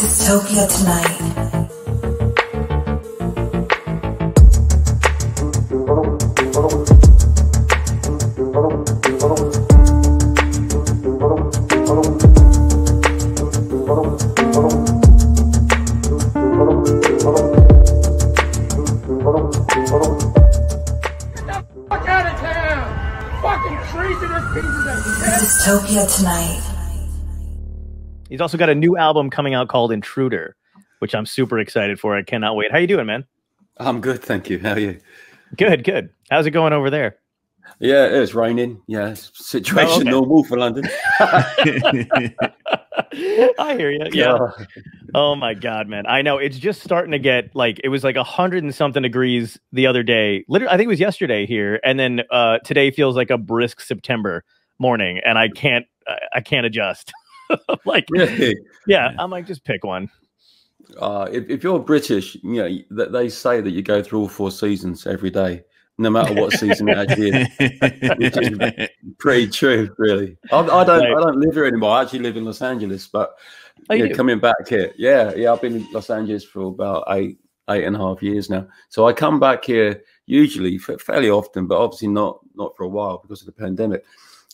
Dystopia tonight. Dystopia tonight. He's also got a new album coming out called Intruder, which I'm super excited for. I cannot wait. How you doing, man? I'm good, thank you. How are you? Good, good. How's it going over there? Yeah, it's raining. Yeah, situation normal for London. I hear you. Yeah. Oh my God, man. I know it's just starting to get like, it was like 100 and something degrees the other day. Literally, I think it was yesterday here. And then today feels like a brisk September morning, and I can't adjust. Like, really? Yeah, I'm like, just pick one. If you're British, you know, they say that you go through all 4 seasons every day, no matter what season it actually is, which is pretty true, really. I don't live here anymore. I actually live in Los Angeles, but coming back here, I've been in Los Angeles for about 8.5 years now. So I come back here usually fairly often, but obviously not for a while because of the pandemic.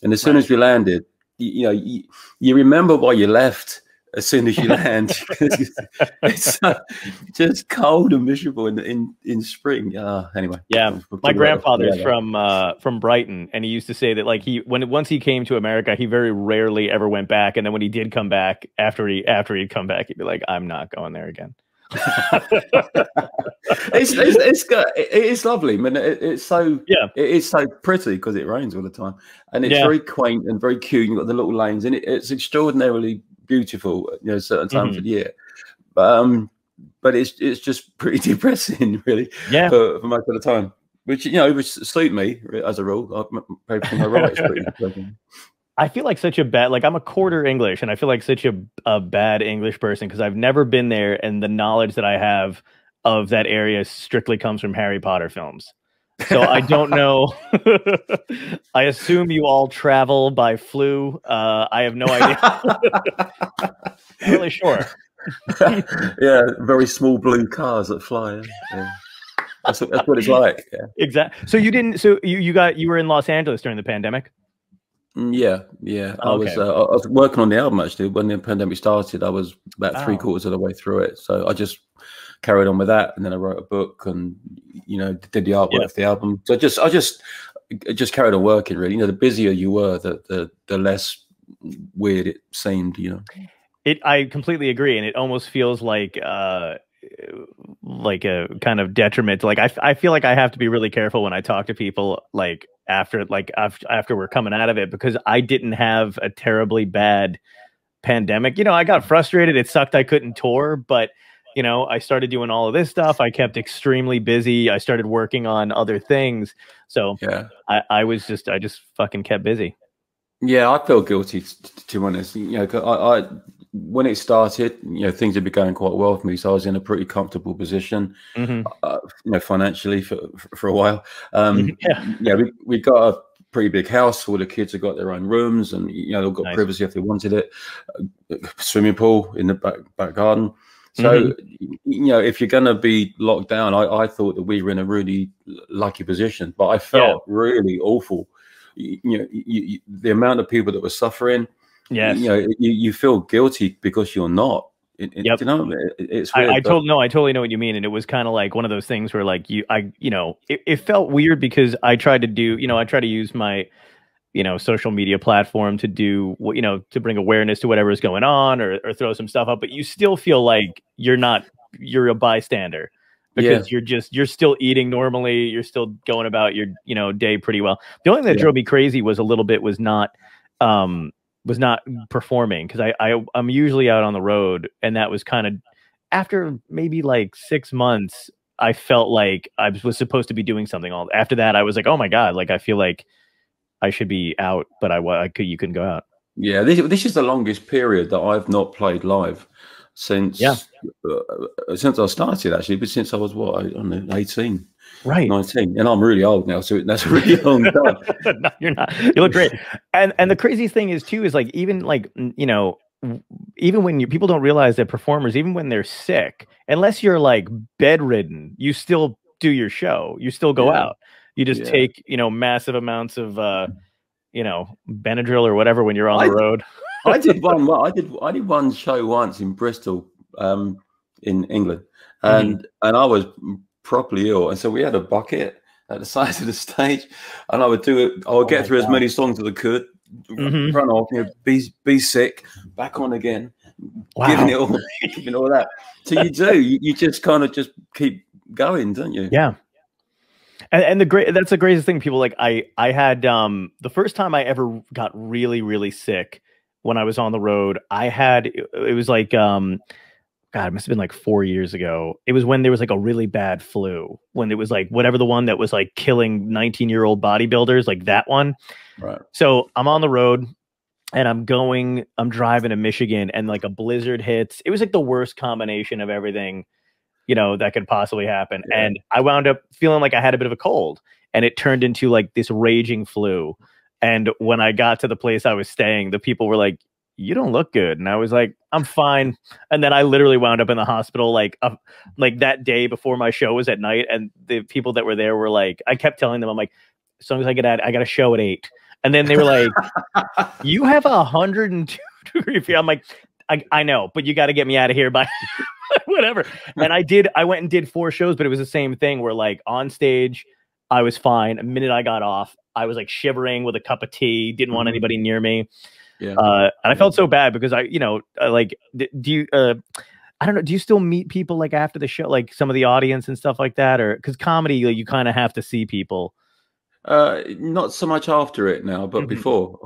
And as soon as we landed, you remember why you left as soon as you land. It's just cold and miserable in spring. Anyway, yeah, my grandfather's from Brighton, and he used to say that like once he came to America, he very rarely ever went back, and then when he did come back, after he'd come back, he'd be like, I'm not going there again. It's lovely. I mean, it is so pretty because it rains all the time, and it's very quaint and very cute. You've got the little lanes, and it's extraordinarily beautiful, certain times of the year. But it's just pretty depressing, really. Yeah, for most of the time, which suit me as a rule. My right is pretty depressing. I feel like such a bad, like I'm a quarter English, and I feel like such a bad English person because I've never been there, and the knowledge that I have of that area strictly comes from Harry Potter films. So I don't know. I assume you all travel by flu. I have no idea. Not really sure. Yeah, very small blue cars that fly. Yeah. That's what it's like. Yeah. Exactly. So you didn't. So you were in Los Angeles during the pandemic. Yeah. I was working on the album actually when the pandemic started. I was about 3/4 of the way through it, so I just carried on with that, and then I wrote a book and did the artwork for the album. So I just carried on working. Really, the busier you were, the less weird it seemed. I completely agree, and it almost feels like a kind of detriment. Like I feel like I have to be really careful when I talk to people after we're coming out of it, because I didn't have a terribly bad pandemic. I got frustrated. It sucked I couldn't tour, but I started doing all of this stuff. I kept extremely busy. I started working on other things. So yeah, I just fucking kept busy. Yeah, I feel guilty to be honest. I when it started, things had been going quite well for me, so I was in a pretty comfortable position, financially for a while. We got a pretty big house. All the kids have got their own rooms, and they've got privacy if they wanted it. Swimming pool in the back garden. So if you're going to be locked down, I thought that we were in a really lucky position, but I felt really awful. The amount of people that were suffering. Yes. You feel guilty because you're not. It's weird, I totally know what you mean, and it was kind of like one of those things where like it felt weird because I tried to use my social media platform to do to bring awareness to whatever is going on or throw some stuff up, but you still feel like you're a bystander because you're still eating normally, you're still going about your day pretty well. The only thing that drove me crazy was not performing, because I'm usually out on the road, and that was kind of after maybe like 6 months. I felt like I was supposed to be doing something. After that, I was like, oh my God, like I feel like I should be out, but you couldn't go out. Yeah, this is the longest period that I've not played live. since since I started, actually, but since I was what, I don't know, 18. Right. 19, and I'm really old now, so that's a really long time. No, you're not. You look great. And the craziest thing is too is like even like even when people don't realize that performers, even when they're sick, unless you're like bedridden, you still do your show. You still go out. You just take massive amounts of Benadryl or whatever when you're on the road. I did one show once in Bristol, in England, and I was properly ill, and so we had a bucket at the side of the stage, and I would do it. I would get through as many songs as I could, run off, be sick, back on again, giving it all, giving all that. So you just kind of just keep going, don't you? Yeah. And that's the greatest thing. People like I had the first time I ever got really, really sick when I was on the road. It was like God, it must have been like 4 years ago. It was when there was like a really bad flu, when it was like whatever the one that was like killing 19-year-old bodybuilders, like that one. Right. So I'm on the road and I'm driving to Michigan, and like a blizzard hits. It was like the worst combination of everything, that could possibly happen. Yeah. And I wound up feeling like I had a bit of a cold, and it turned into like this raging flu. And when I got to the place I was staying, the people were like, "You don't look good." And I was like, "I'm fine." And then I literally wound up in the hospital like that day before my show was at night. And the people that were there were like, I kept telling them, I'm like, as soon as I got a show at 8. And then they were like, "You have 102 degree fever." I'm like, I know, but you got to get me out of here by whatever. And I went and did 4 shows, but it was the same thing where like on stage, I was fine. The minute I got off, I was like shivering with a cup of tea, didn't want anybody near me. Yeah. And I felt so bad because I don't know, do you still meet people like after the show, like some of the audience and stuff like that? Or because comedy, you kind of have to see people. Not so much after it now, but before.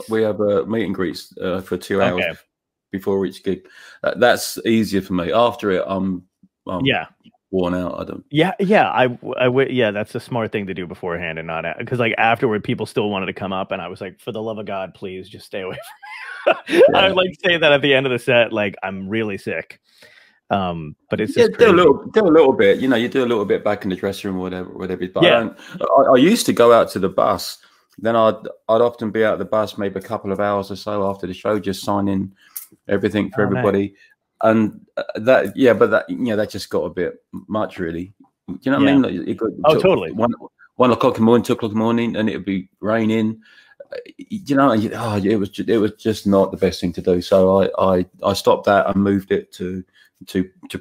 We have a meet and greets for 2 hours before each gig. That's easier for me. After it, I'm worn out. I don't. Yeah. That's a smart thing to do beforehand, and not because like afterward, people still wanted to come up, and I was like, for the love of God, please just stay away from me. I would like say that at the end of the set, like I'm really sick. But it's just do a little bit. You do a little bit back in the dressing room, whatever. But I used to go out to the bus. Then I'd often be out the bus maybe a couple of hours or so after the show, just signing everything for everybody. Nice. And that just got a bit much, really. Do you know what I mean? Like, it got totally. 1 o'clock in the morning, 2 o'clock in the morning, and it'd be raining. It was just not the best thing to do. So I stopped that and moved it to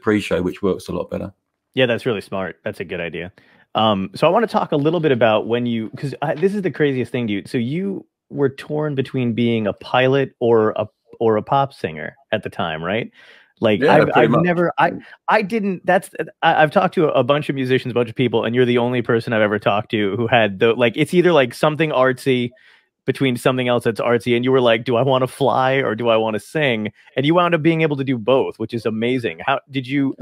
pre-show, which works a lot better. Yeah, that's really smart. That's a good idea. So I want to talk a little bit about because this is the craziest thing, dude. So you were torn between being a pilot or a pop singer at the time, right? Like I've talked to a bunch of musicians, a bunch of people, and you're the only person I've ever talked to who had it's either like something artsy between something else that's artsy, and you were like, do I want to fly or do I want to sing? And you wound up being able to do both, which is amazing. How did you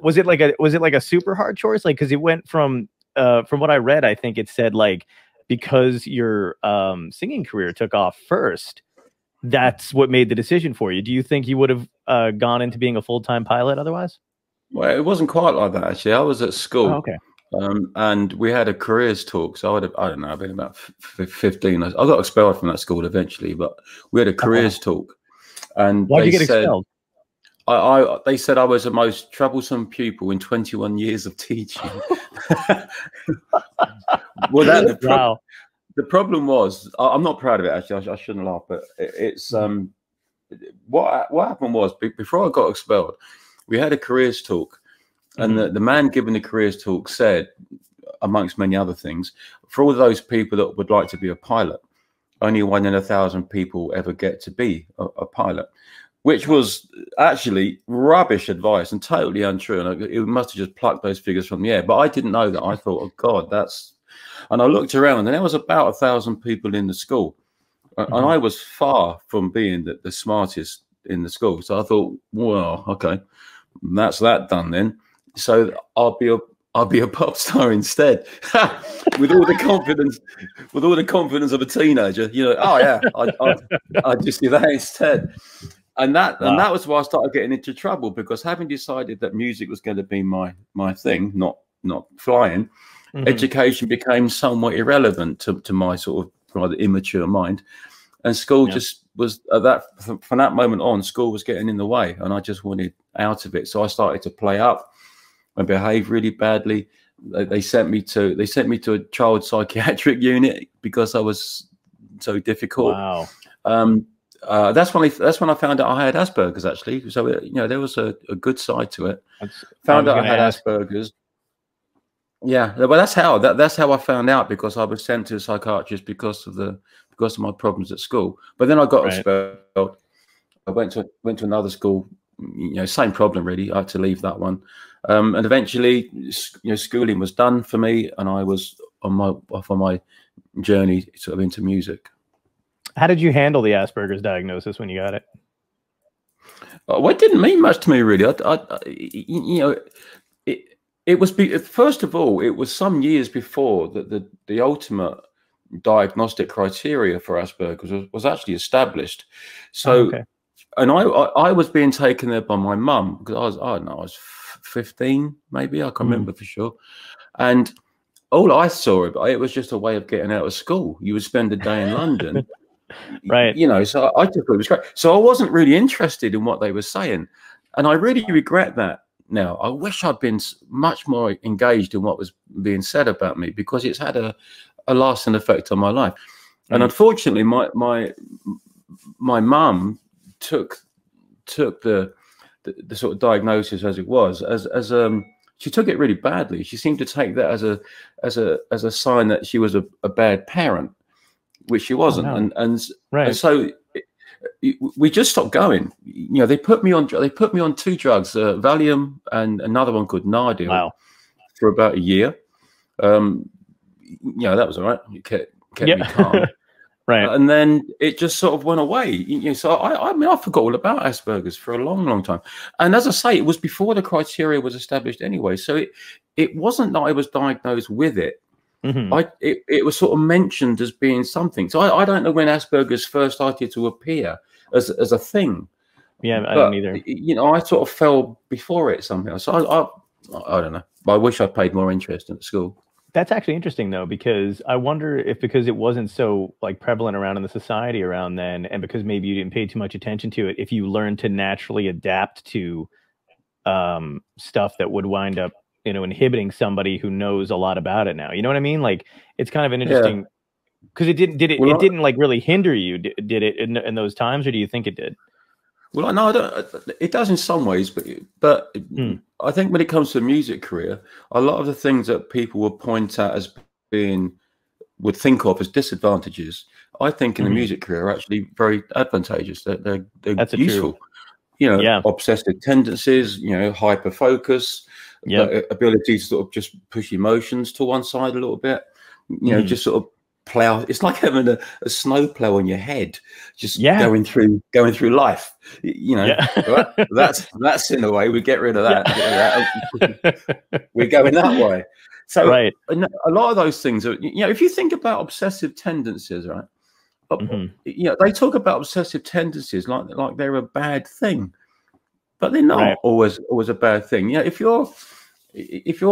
was it like a super hard choice? Like, because it went from what I read, I think it said like because your singing career took off first, that's what made the decision for you. Do you think you would have gone into being a full-time pilot otherwise? Well, it wasn't quite like that, actually. I was at school. Oh, okay. And we had a careers talk. So I don't know, I've been about 15. I got expelled from that school eventually, but we had a careers talk. And why'd you get expelled? They said I was the most troublesome pupil in 21 years of teaching. Well, wow. The problem was, I'm not proud of it, actually. I shouldn't laugh, but it's what happened was, before I got expelled, we had a careers talk, and the man giving the careers talk said, amongst many other things, for all those people that would like to be a pilot, only 1 in 1,000 people ever get to be a pilot, which was actually rubbish advice and totally untrue. And it must have just plucked those figures from the air. But I didn't know that. I thought, oh God, that's. And I looked around, and there was about 1,000 people in the school, and I was far from being the smartest in the school. So I thought, well, okay, that's that done then. So I'll be a pop star instead, with all the confidence of a teenager. Oh yeah, I just do that instead. and that Wow. was why I started getting into trouble, because having decided that music was going to be my thing, not flying, education became somewhat irrelevant to my sort of rather immature mind, and school just was from that moment on, school was getting in the way, and I just wanted out of it. So I started to play up and behave really badly. They sent me to a child psychiatric unit because I was so difficult. Wow. That's when I found out I had Aspergers, actually. So there was a good side to it. Found out I had Aspergers. Yeah, well, that's how I found out, because I was sent to a psychiatrist because of my problems at school. But then I got expelled. I went to another school. Same problem really. I had to leave that one, and eventually, schooling was done for me, and I was on my journey sort of into music. How did you handle the Asperger's diagnosis when you got it? Well, it didn't mean much to me really. It was first of all, it was some years before that the ultimate diagnostic criteria for Asperger's was actually established. So, and I was being taken there by my mum, because I don't know, I was 15 maybe, I can't remember for sure. And all I saw it was just a way of getting out of school. You would spend a day in London, right? So I thought it was great. So I wasn't really interested in what they were saying, and I really regret that. Now, I wish I'd been much more engaged in what was being said about me, because it's had a lasting effect on my life. And unfortunately, my mum took the sort of diagnosis as it was, as she took it really badly. She seemed to take that as a sign that she was a bad parent, which she wasn't. Oh, no. And so we just stopped going. They put me on 2 drugs, Valium and another one called Nardil, for about a year. That was all right. It kept me calm. And then it just sort of went away. So I mean, I forgot all about Asperger's for a long, long time. And as I say, it was before the criteria was established anyway. So it wasn't that I was diagnosed with it. It was sort of mentioned as being something. So I don't know when Asperger's first started to appear as a thing. Yeah, I don't either. I sort of fell before it somehow. So I don't know. I wish I paid more interest in school. That's actually interesting though, because I wonder if, because it wasn't so like prevalent around in the society around then, and because maybe you didn't pay too much attention to it, if you learned to naturally adapt to stuff that would wind up inhibiting somebody who knows a lot about it now. You know what I mean? Like, it's kind of an interesting, because it didn't like really hinder you, did it in those times, or do you think it did? Well, no, I don't. It does in some ways, but I think when it comes to a music career, a lot of the things that people would point at as would think of as disadvantages, I think in the music career are actually very advantageous. They're useful. Obsessive tendencies, hyper focus, the ability to sort of just push emotions to one side a little bit, just sort of plow. It's like having a snow plow on your head, just going through life. That's in a way we get rid of that. We're going that way. So a lot of those things are, if you think about obsessive tendencies, right? They talk about obsessive tendencies like they're a bad thing, but they're not always a bad thing. If you're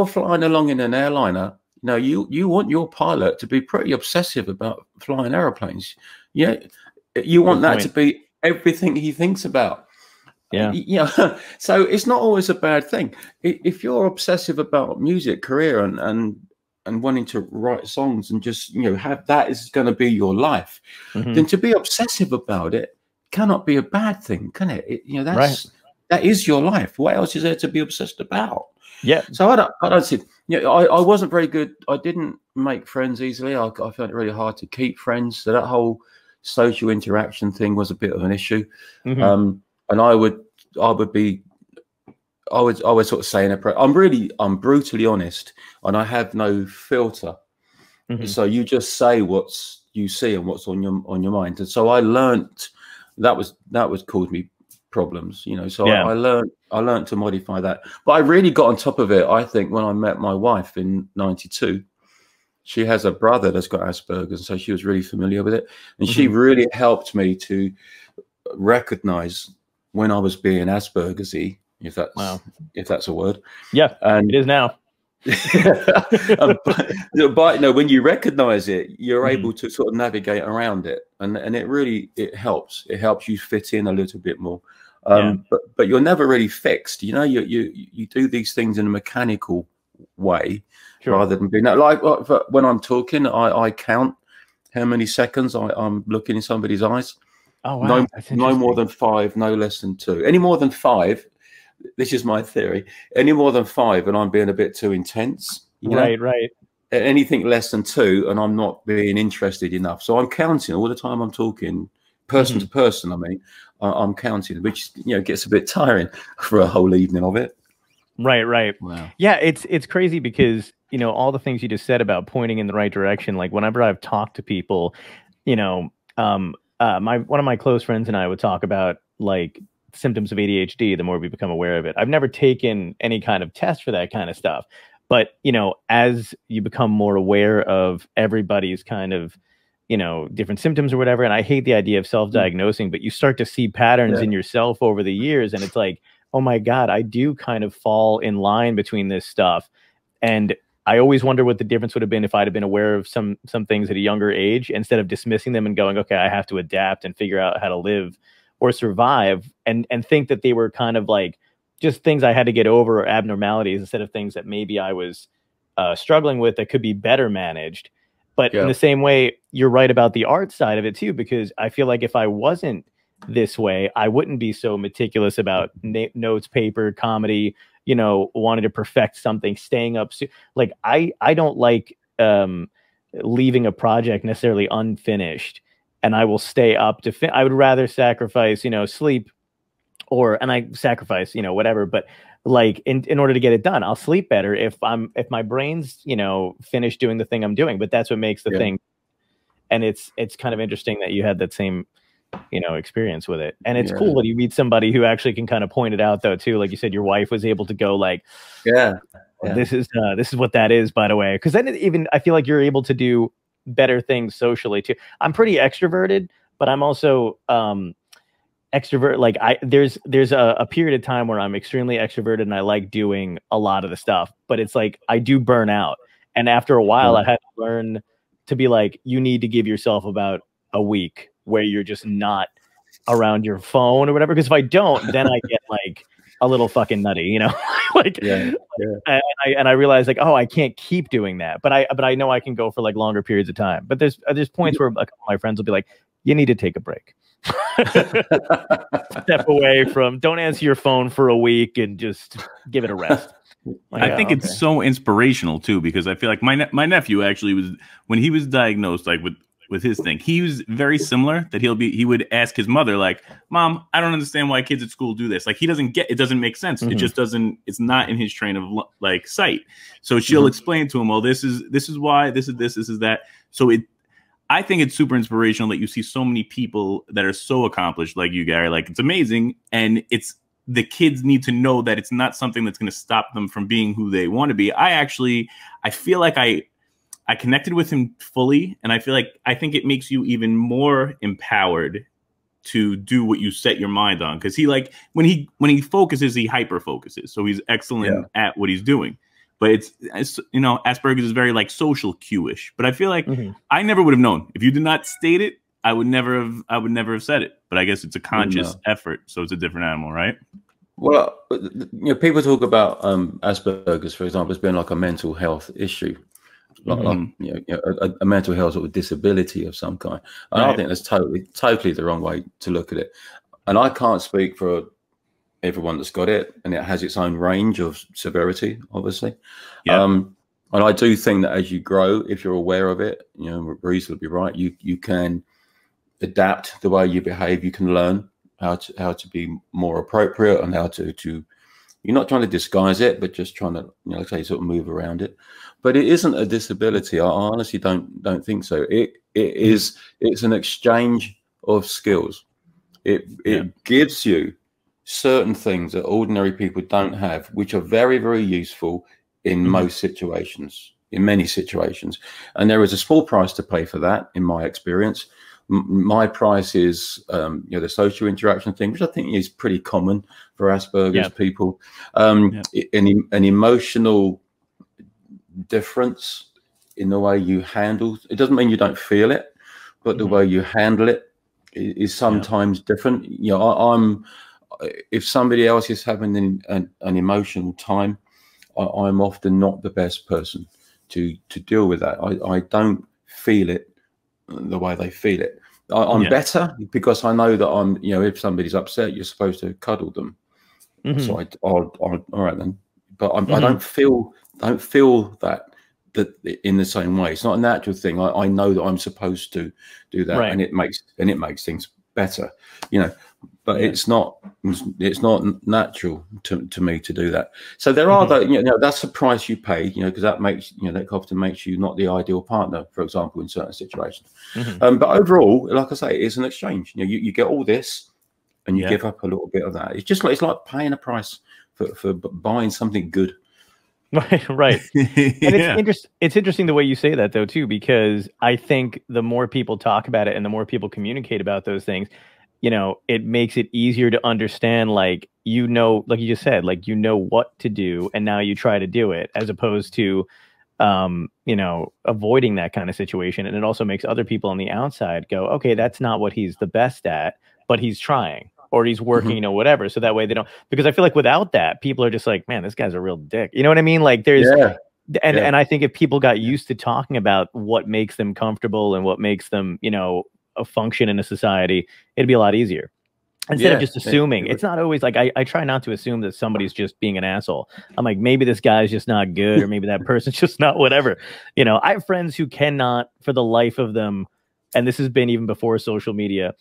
flying along in an airliner, you want your pilot to be pretty obsessive about flying airplanes. You want that to be everything he thinks about. So it's not always a bad thing. If you're obsessive about music career and wanting to write songs and just have that is going to be your life, then to be obsessive about it cannot be a bad thing, can it? That is your life. What else is there to be obsessed about? So I don't see. I wasn't very good. I didn't make friends easily. I found it really hard to keep friends. So that whole social interaction thing was a bit of an issue. And I would sort of say in a prayer, I'm brutally honest, and I have no filter. So you just say what you see and what's on your mind. And so I learnt that was caused me problems, So I learned to modify that. But I really got on top of it, I think, when I met my wife in '92. She has a brother that's got Asperger's, so she was really familiar with it, and she really helped me to recognize when I was being Aspergersy, if that's a word. Yeah, and it is now. But when you recognize it, you're able to sort of navigate around it, and it helps you fit in a little bit more. But you're never really fixed. You do these things in a mechanical way, rather than being like when I'm talking, I count how many seconds I'm looking in somebody's eyes. Oh wow, no more than 5, no less than 2. Any more than 5, this is my theory, any more than 5 and I'm being a bit too intense, right. Anything less than 2 and I'm not being interested enough, so I'm counting all the time I'm talking, person to person. I mean, I'm counting, which gets a bit tiring for a whole evening of it. Wow. Yeah, it's crazy because all the things you just said about pointing in the right direction, like whenever I've talked to people, one of my close friends and I would talk about like symptoms of ADHD the more we become aware of it. I've never taken any kind of test for that kind of stuff, but as you become more aware of everybody's kind of different symptoms or whatever, and I hate the idea of self-diagnosing, but you start to see patterns in yourself over the years, and it's like, oh my God, I do kind of fall in line between this stuff. And I always wonder what the difference would have been if I'd have been aware of some things at a younger age, instead of dismissing them and going, okay, I have to adapt and figure out how to live or survive, and think that they were kind of like just things I had to get over or abnormalities, instead of things that maybe I was struggling with that could be better managed. But in the same way, you're right about the art side of it too, because I feel like if I wasn't this way, I wouldn't be so meticulous about notes, paper, comedy, wanting to perfect something, staying up. Like I don't like leaving a project necessarily unfinished, and I will stay up to I would rather sacrifice, sleep, and I sacrifice, whatever, but like in order to get it done, I'll sleep better if my brain's, finished doing the thing I'm doing. But that's what makes the thing. And it's kind of interesting that you had that same, experience with it. And it's cool when you meet somebody who actually can kind of point it out though, too. Like you said, your wife was able to go like, this is what that is, by the way. Because then I feel like you're able to do better things socially too. I'm pretty extroverted, but I'm also extrovert. Like there's a period of time where I'm extremely extroverted and I like doing a lot of the stuff, but it's like I do burn out. And after a while, I had to learn to be like, you need to give yourself about a week where you're just not around your phone or whatever. Because if I don't, then I get like a little fucking nutty, like, and I realize like, oh, I can't keep doing that. But I know I can go for like longer periods of time. But there's points where like my friends will be like, you need to take a break. Step away from, don't answer your phone for a week and just give it a rest. Like, I think it's so inspirational too, because I feel like my nephew actually was, when he was diagnosed like with his thing, he was very similar, that he would ask his mother like, Mom, I don't understand why kids at school do this. Like, he doesn't get, it doesn't make sense. It just doesn't, it's not in his train of like sight. So she'll explain to him, oh, this is why, this is that. So I think it's super inspirational that you see so many people that are so accomplished like you, Gary. Like, it's amazing. And the kids need to know that it's not something that's going to stop them from being who they want to be. I feel like I connected with him fully. And I think it makes you even more empowered to do what you set your mind on. Cause he like, when he focuses, he hyper focuses. So he's excellent at what he's doing. But it's Aspergers is very like social cue-ish. But I feel like I never would have known if you did not state it. I would never have said it. But I guess it's a conscious effort, so it's a different animal, right? Well, people talk about Aspergers, for example, as being like a mental health issue, like a mental health or disability of some kind. And I think that's totally the wrong way to look at it. And I can't speak for everyone that's got it, and it has its own range of severity, obviously. And I do think that as you grow, if you're aware of it, reasonably right, you can adapt the way you behave. You can learn how to be more appropriate, and how to you're not trying to disguise it, but just trying to sort of move around it. But it isn't a disability. I honestly don't think so. It's an exchange of skills. It gives you certain things that ordinary people don't have, which are very, very useful in most situations, in many situations. And there is a small price to pay for that, in my experience. My price is the social interaction thing, which I think is pretty common for Asperger's people. An emotional difference in the way you handle it doesn't mean you don't feel it, but the way you handle it is sometimes different. I'm if somebody else is having an emotional time, I'm often not the best person to deal with that. I don't feel it the way they feel it. I'm better because I know that I'm, if somebody's upset, you're supposed to cuddle them. So all right then. But I don't feel that in the same way. It's not a natural thing. I know that I'm supposed to do that, and it makes things better, but it's not natural to me to do that. So there are that's the price you pay, because that makes that often makes you not the ideal partner, for example, in certain situations. But overall, like I say, it's an exchange. You get all this and you give up a little bit of that. It's like paying a price for buying something good. Right. And it's interesting the way you say that, though, too, because I think the more people talk about it and the more people communicate about those things, it makes it easier to understand, like you just said, like, what to do, and now you try to do it, as opposed to avoiding that kind of situation. And it also makes other people on the outside go, okay, that's not what he's the best at, but he's trying, or he's working, whatever. So that way they don't, because I feel like without that, people are just like, man, this guy's a real dick. You know what I mean? Like there's, and I think if people got used to talking about what makes them comfortable and what makes them, a function in a society, it'd be a lot easier. Instead of just assuming. It's not always like, I try not to assume that somebody's just being an asshole. I'm like, maybe this guy's just not good, or maybe that person's just not whatever. I have friends who cannot, for the life of them, and this has been even before social media,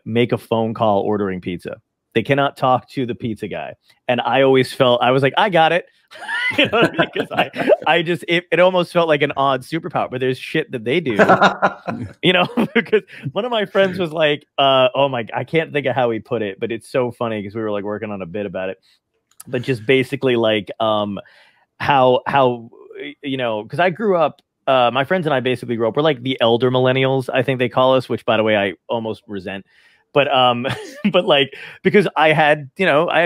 make a phone call ordering pizza. They cannot talk to the pizza guy. And I always felt, I was like, I got it. Because I just, it almost felt like an odd superpower, but there's shit that they do, because one of my friends was like, I can't think of how he put it, but it's so funny because we were like working on a bit about it, but just basically like, how, because I grew up, my friends and I basically grew up, we're like the elder millennials, I think they call us, which by the way, I almost resent. But but like, because I had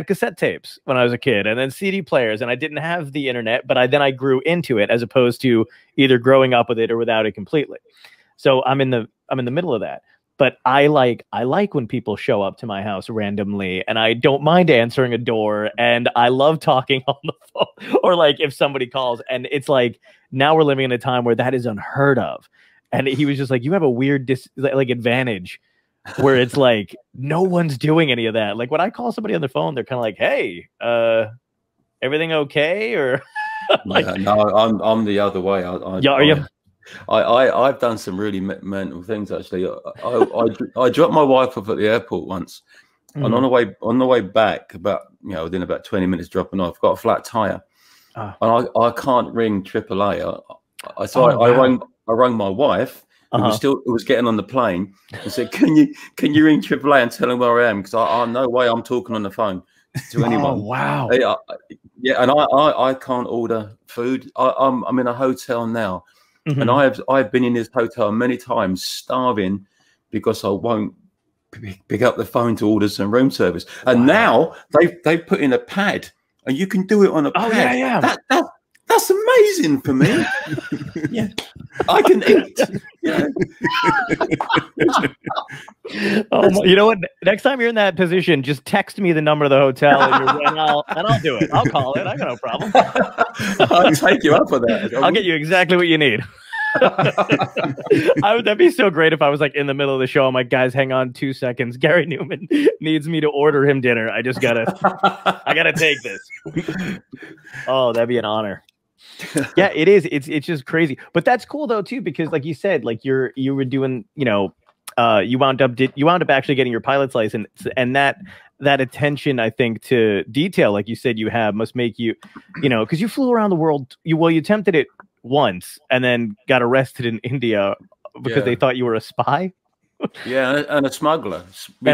cassette tapes when I was a kid, and then CD players, and I didn't have the internet, but I grew into it, as opposed to either growing up with it or without it completely. So I'm in the middle of that. But I like when people show up to my house randomly, and I don't mind answering a door, and I love talking on the phone, or like if somebody calls, and it's like, now we're living in a time where that is unheard of. And he was just like, you have a weird advantage where it's like no one's doing any of that. Like when I call somebody on the phone, they're kind of like, hey, everything okay? Or like, no, I'm the other way. Are you? I've done some really mental things, actually. I dropped my wife off at the airport once, and on the way back, within about 20 minutes dropping off, got a flat tire, and I can't ring AAA. I rang my wife, who was getting on the plane, and said, "Can you ring AAA and tell them where I am? Because I no way I'm talking on the phone to anyone." Oh wow! And I can't order food. I'm in a hotel now. And I've been in this hotel many times, starving, because I won't pick up the phone to order some room service. And now they've put in a pad, and you can do it on a pad. Oh yeah. That's amazing for me. Yeah, I can eat. You know what? Next time you're in that position, just text me the number of the hotel, and I'll do it. I'll call it. I got no problem. I'll take you up for that. I'll get you exactly what you need. That'd be so great if I was like in the middle of the show. I'm like, guys, hang on 2 seconds. Gary Numan needs me to order him dinner. I gotta take this. Oh, that'd be an honor. Yeah, it is. It's just crazy. But that's cool though too, because like you said, like you were doing, you wound up actually getting your pilot's license, and that attention, I think, to detail, like you said, you have must make you, because you flew around the world. You attempted it once and then got arrested in India because they thought you were a spy. Yeah, and a smuggler. We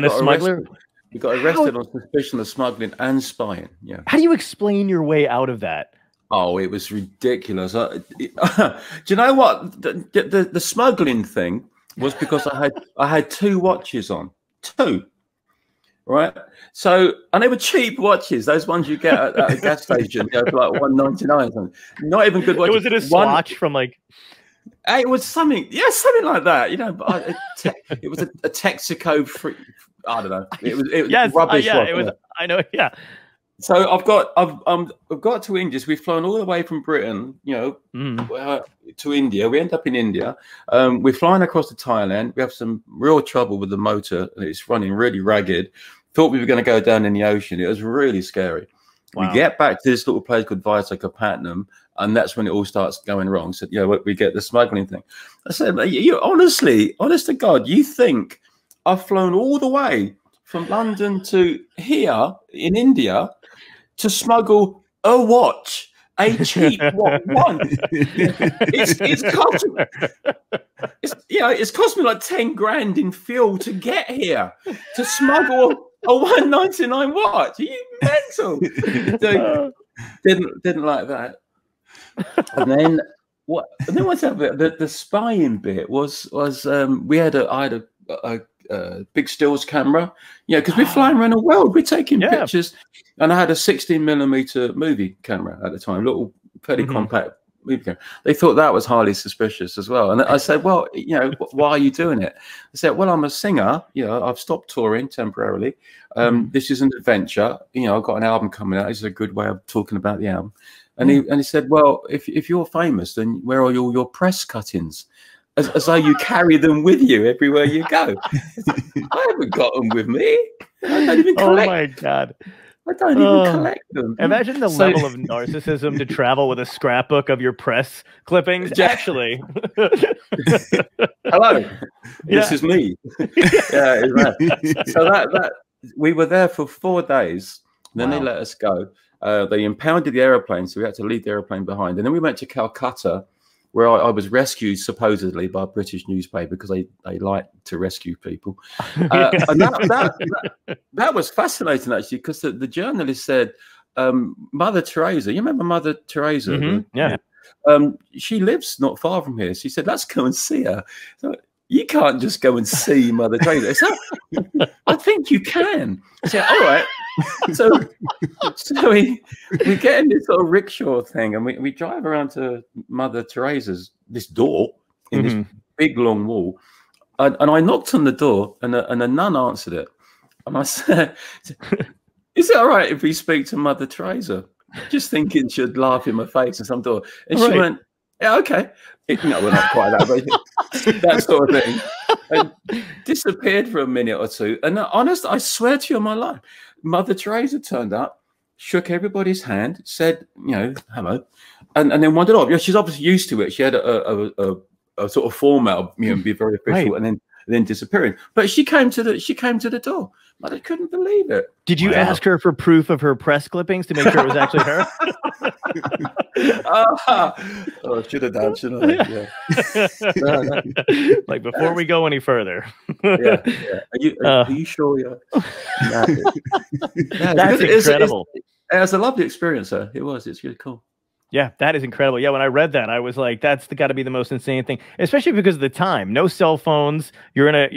got arrested on suspicion of smuggling and spying. Yeah. How do you explain your way out of that? Oh, it was ridiculous. Do you know what? The smuggling thing, was because I had 2 watches on, 2. Right, so and they were cheap watches. Those ones you get at a gas station, for like $1.99. Not even good watches. Was it a swatch from like? It was something, something like that. But it was a Texaco free. I don't know. It was yes, rubbish. It was. I know. Yeah. So I've got to India. So we've flown all the way from Britain, to India. We end up in India. We're flying across to Thailand. We have some real trouble with the motor. It's running really ragged. Thought we were going to go down in the ocean. It was really scary. Wow. We get back to this little place called Visakhapatnam, and that's when it all starts going wrong. So, we get the smuggling thing. I said, you honestly, honest to God, you think I've flown all the way from London to here in India to smuggle a watch, a cheap one? It's cost me like 10 grand in fuel to get here to smuggle a $1.99 watch. Are you mental? So, didn't like that. And then what's that? The spying bit was I had a big stills camera, because we're flying around the world, we're taking pictures, and I had a 16mm movie camera at the time, little fairly compact movie camera. They thought that was highly suspicious as well, and I said, well, why are you doing it? I said, well, I'm a singer, I've stopped touring temporarily. This is an adventure, I've got an album coming out. This is a good way of talking about the album. And he said, well, if you're famous, then where are all your press cuttings? As though you carry them with you everywhere you go. I haven't got them with me. I don't even collect. Oh my God. I don't even collect them. Imagine the level of narcissism to travel with a scrapbook of your press clippings. Actually. Hello. This is me. So that we were there for 4 days. Then they let us go. They impounded the airplane, so we had to leave the airplane behind. And then we went to Calcutta, where I was rescued supposedly by a British newspaper because they like to rescue people. And that was fascinating, actually, because the journalist said, Mother Teresa, you remember Mother Teresa? Yeah. She lives not far from here. She said, let's go and see her. So, you can't just go and see Mother Teresa. So, I think you can. I said, all right. So we get in this sort of rickshaw thing, and we drive around to Mother Teresa's, this door in this big long wall. And I knocked on the door, and a nun answered it. And I said, is it all right if we speak to Mother Teresa? Just thinking she'd laugh in my face in some door. And she went, yeah, okay. No, we're not quite that, but that sort of thing. And disappeared for a minute or two. And honest, I swear to you on my life, Mother Teresa turned up, shook everybody's hand, said, hello, and then wandered off. She's obviously used to it. She had a sort of format, be very official, and then disappearing. But she came to the door. But I couldn't believe it. Did you ask her for proof of her press clippings to make sure it was actually her? I should have done, shouldn't I? Yeah. Like, before we go any further. Yeah. Are you sure? Yeah. That's incredible. It was a lovely experience, sir. It was. It's really cool. Yeah, that is incredible. Yeah, when I read that, I was like, that's got to be the most insane thing, especially because of the time. No cell phones. You're in a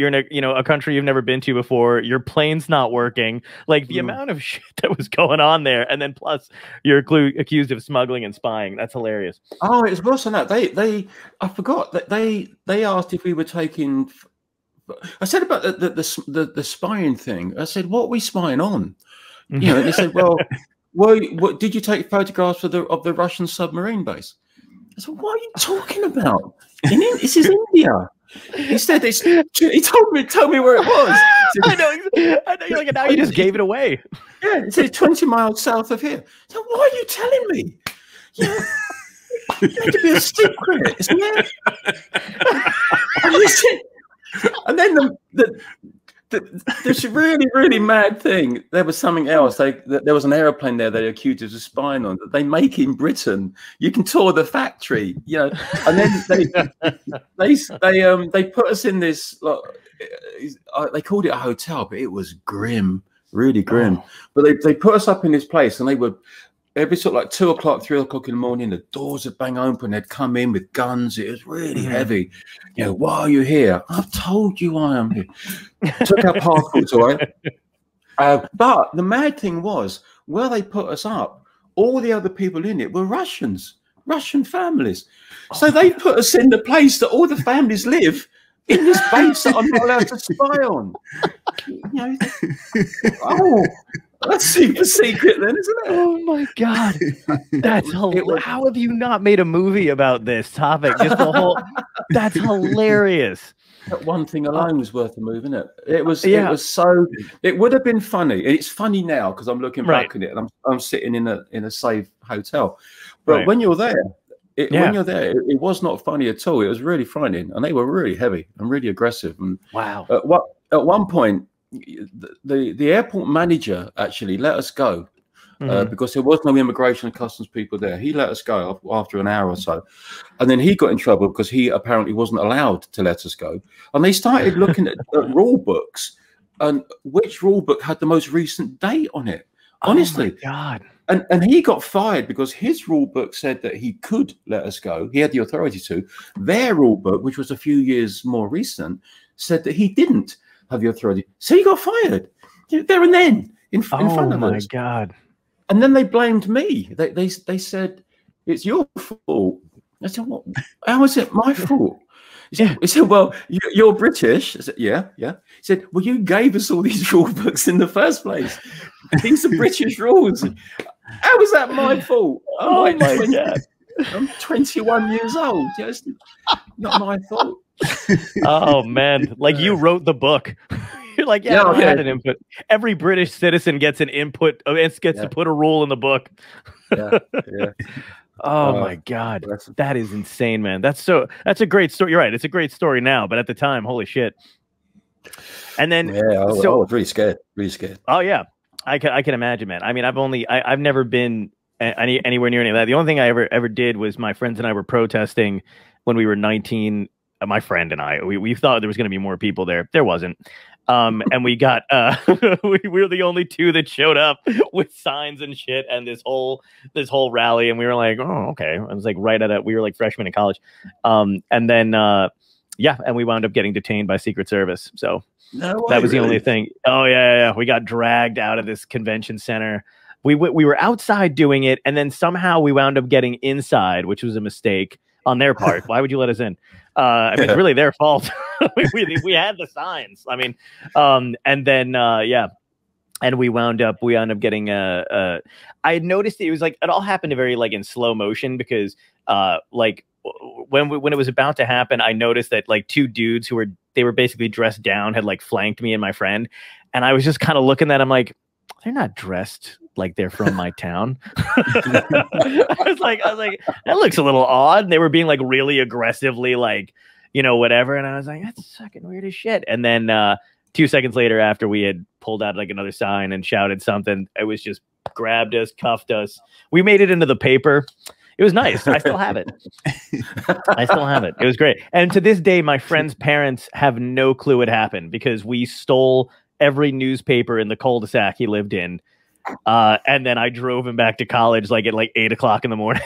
a country you've never been to before. Your plane's not working. Like, the amount of shit that was going on there, and then plus you're accused of smuggling and spying. That's hilarious. Oh, it's worse than that. I forgot that they asked if we were taking. I said about the spying thing. I said, what are we spying on? And they said, well. What did you take photographs of the Russian submarine base? I said, what are you talking about? This is India. He said he told me where it was. I know. You're like, now you just gave it away. Yeah, it says 20 miles south of here. So why are you telling me? Yeah, it had to be a secret, isn't it? And then this really, really mad thing. There was something else. There was an airplane there they accused us of spying on that they make in Britain. You can tour the factory, And then they put us in this. They called it a hotel, but it was grim, really grim. But they put us up in this place, and they were it'd be sort of like 2 o'clock, 3 o'clock in the morning. The doors would bang open. They'd come in with guns. It was really heavy. You know, why are you here? I've told you I am here. Took our passports away. But the mad thing was, where they put us up, all the other people in it were Russian families. So they put us in the place that all the families live, in this base that I'm not allowed to spy on. You know, that's super secret then, isn't it? Oh my God. That's hilarious. How have you not made a movie about this topic? Just the whole, that's hilarious. That one thing alone was worth a move, isn't it? It was so, it would have been funny. It's funny now because I'm looking back at it and I'm sitting in a safe hotel. But when you're there, when you're there, it was not funny at all. It was really frightening, and they were really heavy and really aggressive. And wow. At one point, the airport manager actually let us go because there was no immigration and customs people there. He let us go after an hour or so, and then he got in trouble because he apparently wasn't allowed to let us go. And they started looking at rule books and which rule book had the most recent date on it. Honestly, oh my God. And he got fired because his rule book said that he could let us go. He had the authority to. Their rule book, which was a few years more recent, said that he didn't have the authority. So he got fired there and then in front of us. Oh my God. And then they blamed me. They said, it's your fault. I said, what? How is it my fault? He said, well, you're British. I said, yeah. He said, well, you gave us all these rule books in the first place. These are British rules. How is that my fault? Oh my God. I'm 21 years old. It's not my fault. Oh, man. Like you wrote the book. You're like, I had an input. Every British citizen gets an input. It gets to put a rule in the book. Yeah. Oh my God, that is insane, man. That's a great story. You're right. It's a great story now, but at the time, holy shit. And then, I was really scared. Oh yeah, I can imagine, man. I mean, I've never been anywhere near any of that. The only thing I ever did was my friends and I were protesting when we were 19. My friend and I, we thought there was going to be more people there. There wasn't. And we got we were the only two that showed up with signs and shit and this whole rally, and we were like, oh, okay. It was like we were like freshmen in college. And then and we wound up getting detained by Secret Service. So that was the only thing. Oh yeah. We got dragged out of this convention center. We were outside doing it, and then somehow we wound up getting inside, which was a mistake on their part. Why would you let us in? I mean, it's really their fault. we had the signs. I mean, and then and we wound up getting I had noticed it was like it all happened very like in slow motion because like when it was about to happen, I noticed that like two dudes who were basically dressed down had like flanked me and my friend, and I was just kind of looking at them like, they're not dressed like they're from my town. I was like, that looks a little odd. And they were being like really aggressively like, whatever. And I was like, that's fucking weird as shit. And then 2 seconds later, after we had pulled out like another sign and shouted something, it was just grabbed us, cuffed us. We made it into the paper. It was nice. I still have it. It was great. And to this day, my friend's parents have no clue what happened because we stole every newspaper in the cul-de-sac he lived in. And then I drove him back to college like at like 8 o'clock in the morning.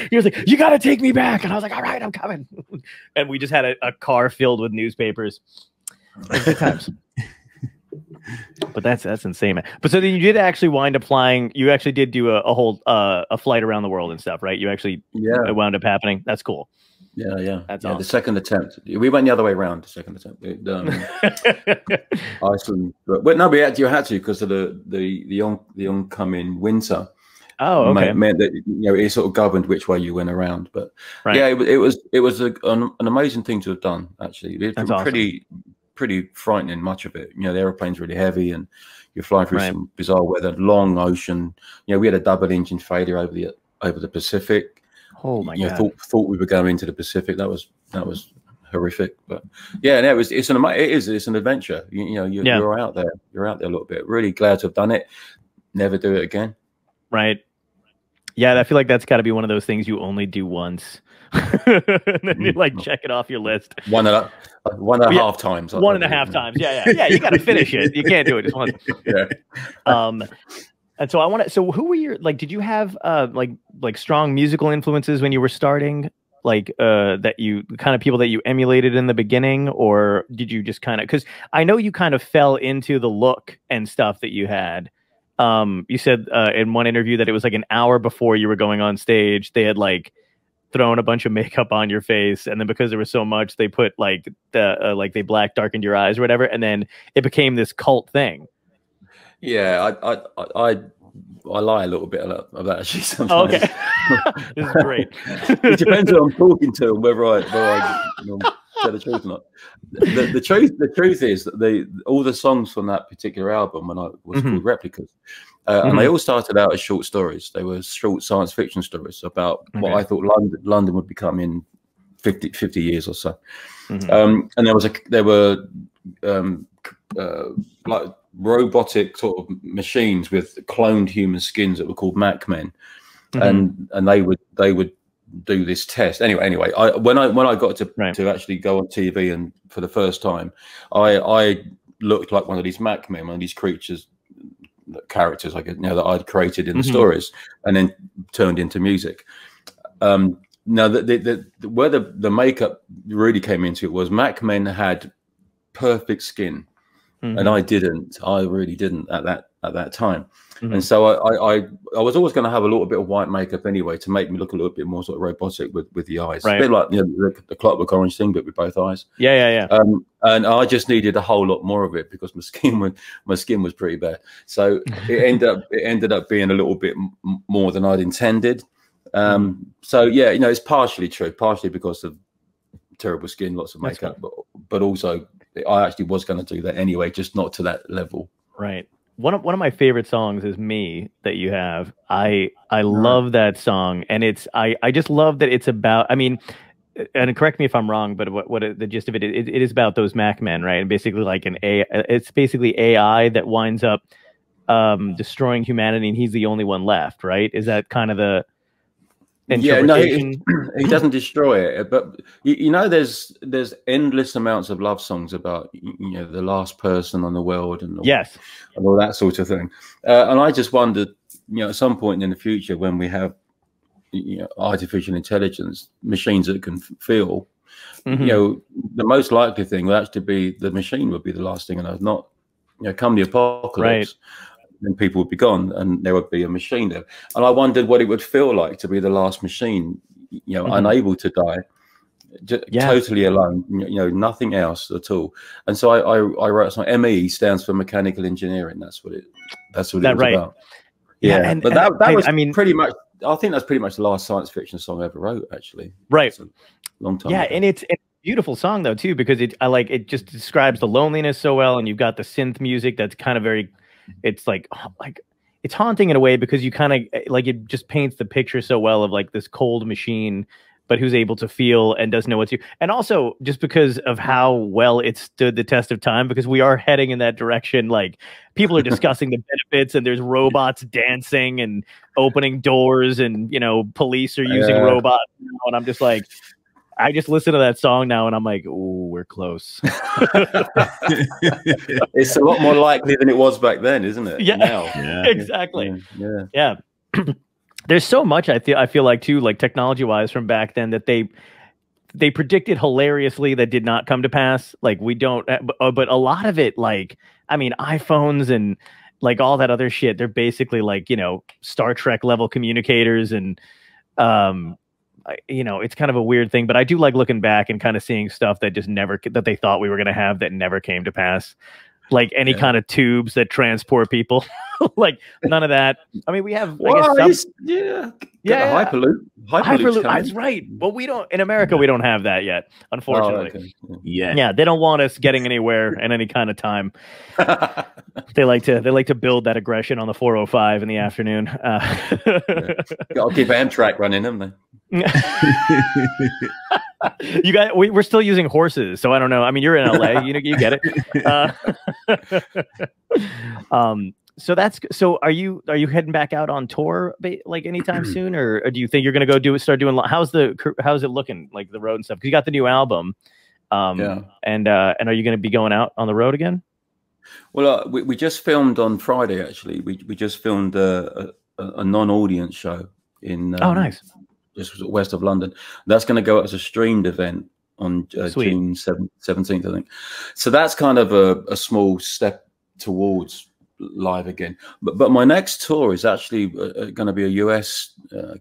He was like, you got to take me back. And I was like, all right, I'm coming. And we just had a car filled with newspapers. Good times. But that's insane, man. But so then you did actually wind up flying. You actually did do a whole a flight around the world and stuff, right? You actually it wound up happening. That's cool. Yeah. That's awesome. The second attempt. We went the other way around. The second attempt. Iceland. But no, we actually had to because of the oncoming winter. Oh, okay. Meant that it sort of governed which way you went around. But it was an amazing thing to have done. Actually, it was pretty frightening. Much of it. The airplane's really heavy, and you're flying through some bizarre weather, long ocean. We had a double engine failure over the Pacific. Oh my God! Thought we were going into the Pacific. That was horrific. But it's an adventure. You're out there. You're out there a little bit. Really glad to have done it. Never do it again. Right. Yeah, I feel like that's got to be one of those things you only do once, and then you like check it off your list. One and a half times. 1.5 times. Yeah. You got to finish it. You can't do it just once. Yeah. And so I want to. So who were your like? Did you have like strong musical influences when you were starting? Like that you kind of people that you emulated in the beginning, or did you just kind of? Because I know you kind of fell into the look and stuff that you had. You said in one interview that it was like an hour before you were going on stage, they had like thrown a bunch of makeup on your face, and then because there was so much, they put like the like they black darkened your eyes or whatever, and then it became this cult thing. Yeah, I lie a little bit about that actually sometimes. Okay. This is great. It depends who I'm talking to and whether I tell the truth or not. The truth is that all the songs from that particular album, when I was called Replicas, and they all started out as short stories. They were short science fiction stories about what I thought London would become in 50 years or so. And there were like robotic sort of machines with cloned human skins that were called Mac Men, and they would do this test. Anyway, when I got to actually go on TV and for the first time, I looked like one of these Mac Men, one of these characters that I'd created in the stories and then turned into music. Now where the makeup really came into it was Mac Men had perfect skin. And I really didn't at that time. And so I was always going to have a little bit of white makeup anyway to make me look a little bit more sort of robotic with the eyes. A bit like the Clockwork Orange thing, but with both eyes. Yeah. And I just needed a whole lot more of it because my skin was pretty bad. So it ended up being a little bit more than I'd intended. So yeah, it's partially true, partially because of terrible skin, lots of makeup, but also I actually was going to do that anyway, just not to that level. Right. One of my favorite songs is "Me" that you have. I love that song, and I just love that it's about. I mean, and correct me if I'm wrong, but what the gist of it is about those Mac Men, right? And basically like it's basically AI that winds up destroying humanity, and he's the only one left, right? Is that kind of the interpretation? Yeah, no, he doesn't destroy it, but there's endless amounts of love songs about the last person on the world and all that sort of thing. And I just wondered, at some point in the future when we have artificial intelligence, machines that can feel, the most likely thing would actually be the machine would be the last thing, and not come the apocalypse. Then people would be gone and there would be a machine there. And I wondered what it would feel like to be the last machine, unable to die, totally alone, nothing else at all. And so I wrote something. ME stands for mechanical engineering. That's what it was about. Yeah, but that was pretty much, I think that's pretty much the last science fiction song I ever wrote, actually. Right. It's a long time ago. And it's a beautiful song though too, because it just describes the loneliness so well, and you've got the synth music that's kind of very, it's like it's haunting in a way, because you kind of like, it just paints the picture so well of like this cold machine, but who's able to feel and doesn't know what to. And also just because of how well it stood the test of time, because we are heading in that direction. Like people are discussing the benefits, and there's robots dancing and opening doors, and police are using robots, and I'm just like, I just listen to that song now and I'm like, oh, we're close. It's a lot more likely than it was back then, isn't it? Yeah, now. Exactly. Yeah. There's so much I feel like too, like technology wise from back then, that they predicted hilariously that did not come to pass. Like we don't, but a lot of it, like, I mean, iPhones and like all that other shit, they're basically like, Star Trek level communicators, and it's kind of a weird thing, but I do like looking back and kind of seeing stuff that just that they thought we were going to have that never came to pass. Like any kind of tubes that transport people, like none of that. I mean, we have, Hyperloop. That's right. But we don't, in America, we don't have that yet, unfortunately. Oh, okay. Yeah. They don't want us getting anywhere in any kind of time. They like to build that aggression on the 405 in the afternoon. Got to keep Amtrak running, haven't they? We're still using horses, so I don't know. I mean, you're in LA, you get it. So are you heading back out on tour like anytime soon, or do you think you're gonna go start doing? How's it looking, like the road and stuff? Because you got the new album, and are you gonna be going out on the road again? Well, we just filmed on Friday. Actually, we just filmed a non-audience show in Oh, nice. just west of London. That's going to go as a streamed event on June 17th, I think. So that's kind of a small step towards live again. But my next tour is actually going to be a US,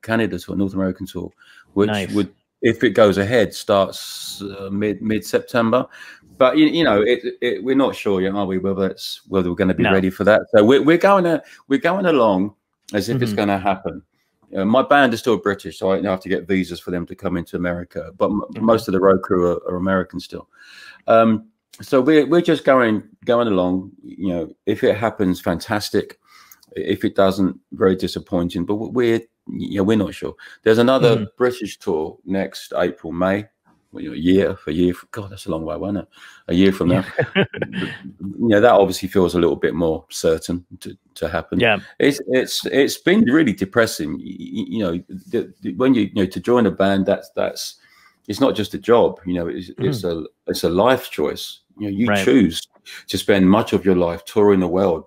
Canada tour, North American tour, which would, if it goes ahead, starts mid September. But you know, we're not sure yet, are we? Whether we're going to be ready for that. So we're going along as if it's going to happen. My band is still British, so I have to get visas for them to come into America. But most of the road crew are American still. So we're just going along. You know, if it happens, fantastic. If it doesn't, very disappointing. But we're not sure. There's another British tour next April, May. Well, a year. God, that's a long way, wasn't it? A year from now. That obviously feels a little bit more certain to happen. Yeah, it's been really depressing. When to join a band, that's it's not just a job. It's a life choice. You choose to spend much of your life touring the world.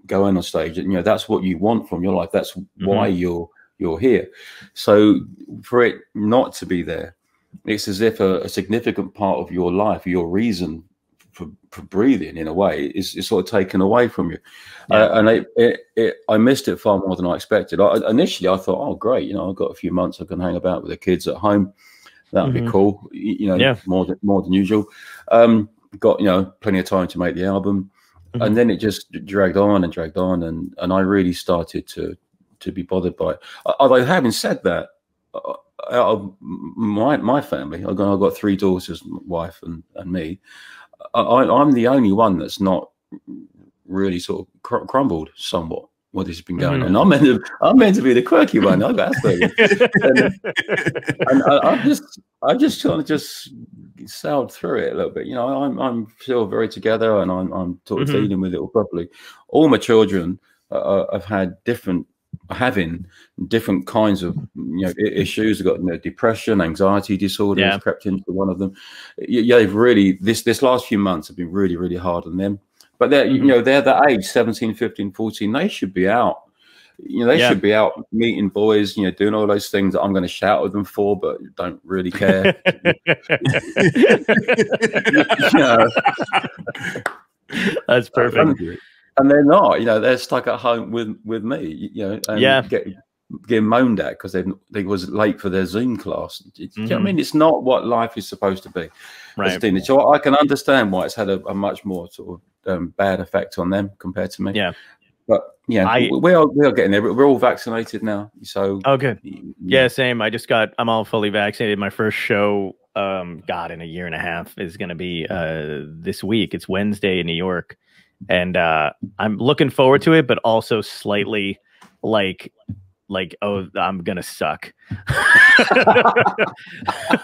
Going on stage. That's what you want from your life. That's why you're here. So for it not to be there, it's as if a significant part of your life, your reason for breathing, in a way, is sort of taken away from you. And I missed it far more than I expected. Initially, I thought, oh, great, I've got a few months I can hang about with the kids at home. That'd be cool, more than usual. Got plenty of time to make the album, and then it just dragged on, and I really started to be bothered by it. Although having said that, out of my family, I've got 3 daughters, wife, and me. I'm the only one that's not really sort of crumbled somewhat. What has been going on? I'm meant to be the quirky one. I've got Aspergers, and I just kind of just sailed through it a little bit. I'm still very together, and I'm sort of dealing with it all properly. All my children have had having different kinds of issues. They've got depression, anxiety disorders crept into one of them. They've really this last few months have been really, really hard on them. But they're they're the age 17, 15, 14. They should be out. They should be out meeting boys. Doing all those things that I'm going to shout at them for, but don't really care. That's perfect. And they're not. They're stuck at home with me. And getting moaned at because they was late for their Zoom class. Do you know what I mean? It's not what life is supposed to be. Right. So I can understand why it's had a much more sort of bad effect on them compared to me. Yeah. But we are getting there. We're all vaccinated now. So good. Yeah, same. I'm all fully vaccinated. My first show, in a year and a half is going to be this week. It's Wednesday in New York. And I'm looking forward to it, but also slightly like, oh, I'm gonna suck.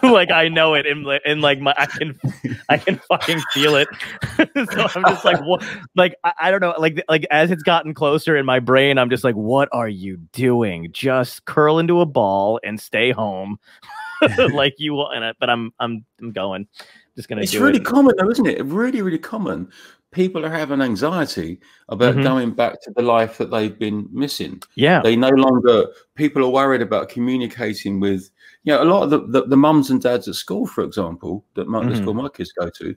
Like I know it, and like I can fucking feel it. So I'm just like, what? Like I don't know. Like as it's gotten closer in my brain, I'm just like, what are you doing? Just curl into a ball and stay home, like you want. But I'm going. Just gonna. It's really common, though, isn't it? Really, really common. People are having anxiety about going back to the life that they've been missing. Yeah, they no longer. People are worried about communicating with, a lot of the mums and dads at school, for example, that the school my kids go to,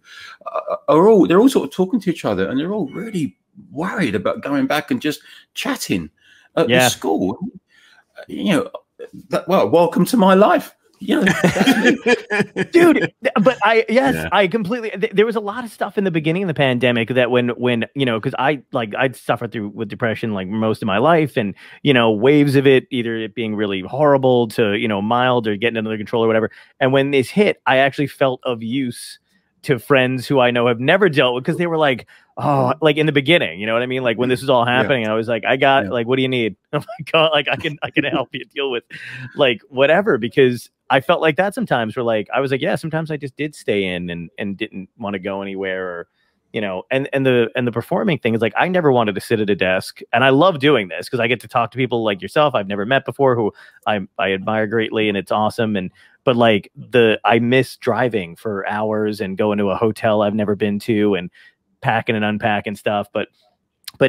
they're all sort of talking to each other, and they're all really worried about going back and just chatting at the school. Welcome to my life. Dude, but I completely, there was a lot of stuff in the beginning of the pandemic that when because I'd suffered with depression like most of my life, and waves of it, either it being really horrible to mild or getting under control or whatever. And when this hit, I actually felt of use to friends who I know have never dealt with, because they were like, oh, like in the beginning, you know what I mean? Like when this was all happening, I was like, I got like, what do you need? I'm like, oh, like I can help you deal with like whatever, because I felt like that sometimes. Where like I was like, sometimes I just did stay in and didn't want to go anywhere, or and the performing thing is like, I never wanted to sit at a desk, and I love doing this because I get to talk to people like yourself I've never met before, who I admire greatly, and it's awesome. But I miss driving for hours and going to a hotel I've never been to and packing and unpacking stuff. But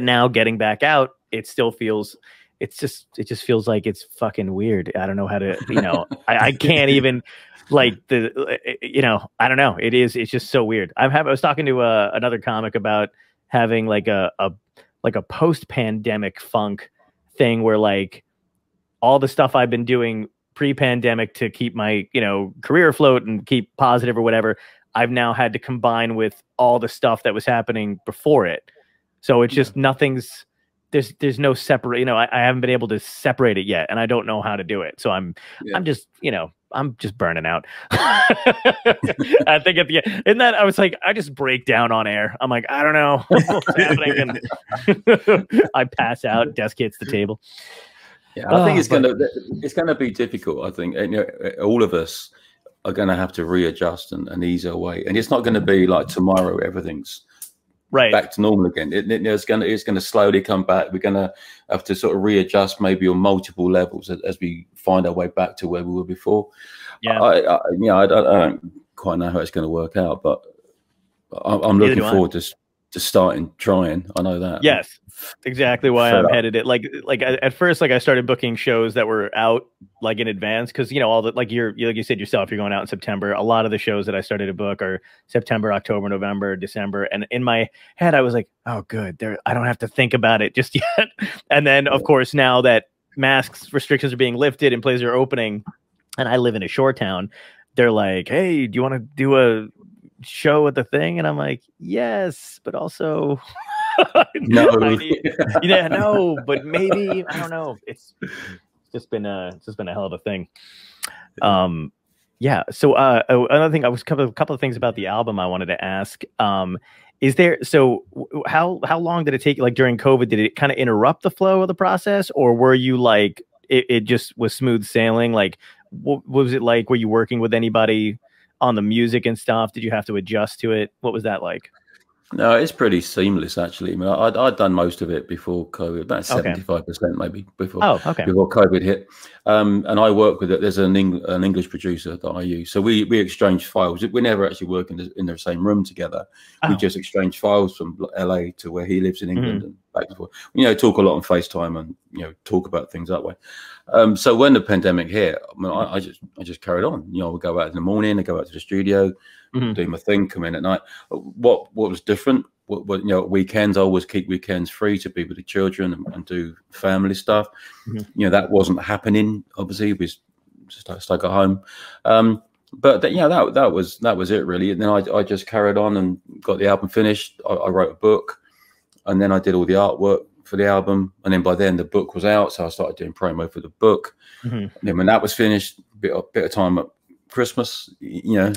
now getting back out, it still feels, it just feels like it's fucking weird. I don't know how to, you know, I can't even like you know, I don't know. It's just so weird. I was talking to another comic about having like a post-pandemic funk thing where like all the stuff I've been doing pre-pandemic to keep my, you know, career afloat and keep positive or whatever, I've now had to combine with all the stuff that was happening before it. So it's just there's no separate, you know, I haven't been able to separate it yet, and I don't know how to do it. So I'm just, you know, I'm just burning out. I think at the end, in that I was like, I just break down on air. I'm like, I don't know what's happening. And I pass out, desk hits the table. Yeah, I think it's gonna be difficult. I think, and, you know, all of us are gonna have to readjust and ease our way, and it's not gonna be like tomorrow everything's back to normal again. It's gonna slowly come back. We're gonna have to sort of readjust, maybe on multiple levels, as we find our way back to where we were before. Yeah, I don't quite know how it's going to work out, but I'm looking forward to starting trying. I know that. Yes, exactly why I'm headed it. Like at first, like I started booking shows that were out like in advance, because you know all the like you said yourself, you're going out in September. A lot of the shows that I started to book are September, October, November, December, and in my head I was like, oh good, I don't have to think about it just yet. And then of course now that masks restrictions are being lifted and places are opening, and I live in a shore town, they're like, hey, do you want to do a show at the thing? And I'm like, yes, but also no. No, but maybe, I don't know. It's just been a hell of a thing. Yeah. So another thing, I was a couple of things about the album I wanted to ask. Is there, so how long did it take, like during COVID, did it kind of interrupt the flow of the process, or were you like, it just was smooth sailing? Like, what was it like? Were you working with anybody on the music and stuff? Did you have to adjust to it? What was that like? No, it's pretty seamless actually. I mean, I'd done most of it before COVID, about 75% maybe before before COVID hit. And I work with it. There's an English producer that I use, so we exchange files. We never actually work in the same room together. We just exchange files from LA to where he lives in England and back and forth. You know, talk a lot on FaceTime and you know talk about things that way. So when the pandemic hit, I mean, I just carried on. You know, we go out in the morning, I go out to the studio. Do my thing, come in at night. What was different? What you know, weekends, I always keep weekends free to be with the children and do family stuff. You know, that wasn't happening. Obviously, we stuck at home. But that was it really. And then I just carried on and got the album finished. I wrote a book, and then I did all the artwork for the album. And then by then the book was out, so I started doing promo for the book. And then when that was finished, bit of time at Christmas, you know,